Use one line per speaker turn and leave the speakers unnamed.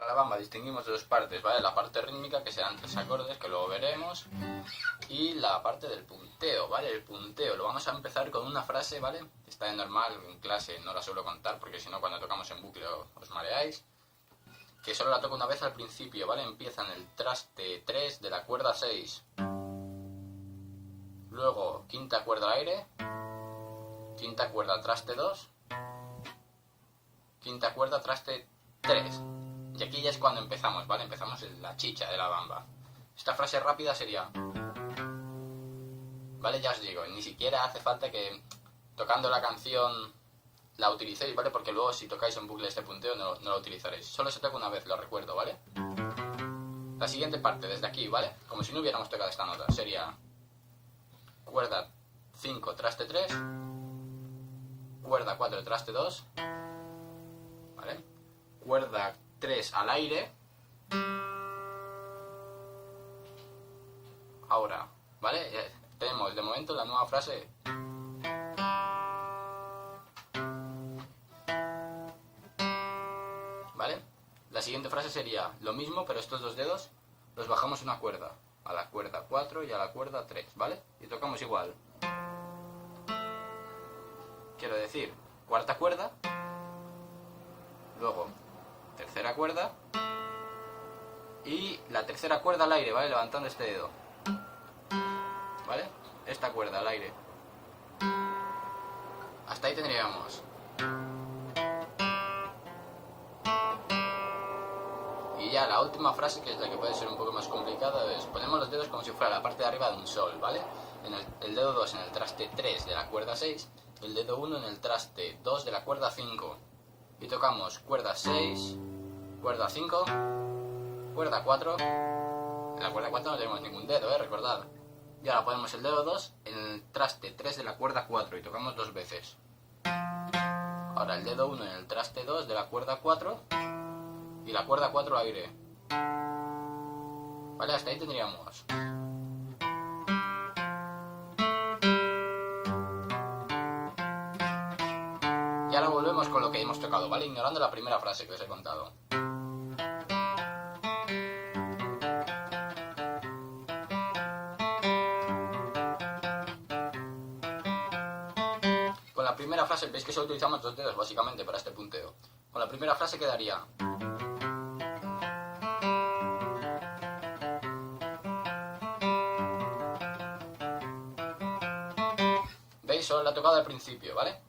La bamba distinguimos de dos partes, ¿vale? La parte rítmica, que serán 3 acordes, que luego veremos, y la parte del punteo, ¿vale? El punteo, lo vamos a empezar con una frase, ¿vale? Está de normal, en clase no la suelo contar, porque si no cuando tocamos en bucle os mareáis, que solo la toco una vez al principio, ¿vale? Empieza en el traste 3 de la cuerda 6, luego quinta cuerda al aire, quinta cuerda traste 2, quinta cuerda traste 3. Y aquí ya es cuando empezamos, ¿vale? Empezamos la chicha de la bamba. Esta frase rápida sería... ¿Vale? Ya os digo, ni siquiera hace falta que tocando la canción la utilicéis, ¿vale? Porque luego si tocáis en bucle este punteo no lo utilizaréis. Solo se toca una vez, lo recuerdo, ¿vale? La siguiente parte, desde aquí, ¿vale? Como si no hubiéramos tocado esta nota. Sería... cuerda 5, traste 3. Cuerda 4, traste 2. ¿Vale? Cuerda 3 al aire. Ahora, ¿vale? Tenemos de momento la nueva frase. ¿Vale? La siguiente frase sería lo mismo, pero estos dos dedos los bajamos una cuerda. A la cuerda 4 y a la cuerda 3, ¿vale? Y tocamos igual. Quiero decir, cuarta cuerda, luego tercera cuerda y la tercera cuerda al aire, ¿vale? Levantando este dedo, ¿vale? Esta cuerda al aire. Hasta ahí tendríamos. Y ya la última frase, que es la que puede ser un poco más complicada, es ponemos los dedos como si fuera la parte de arriba de un sol, ¿vale? El dedo 2 en el traste 3 de la cuerda 6, el dedo 1 en el traste 2 de la cuerda 5. Y tocamos cuerda 6, cuerda 5, cuerda 4. En la cuerda 4 no tenemos ningún dedo, recordad. Y ahora ponemos el dedo 2 en el traste 3 de la cuerda 4 y tocamos dos veces. Ahora el dedo 1 en el traste 2 de la cuerda 4 y la cuerda 4 aire. Vale, hasta ahí tendríamos. Y ahora volvemos con lo que hemos tocado, ¿vale? Ignorando la primera frase que os he contado. Con la primera frase, veis que solo utilizamos dos dedos básicamente para este punteo. Con la primera frase quedaría... ¿Veis? Solo la he tocado al principio, ¿vale?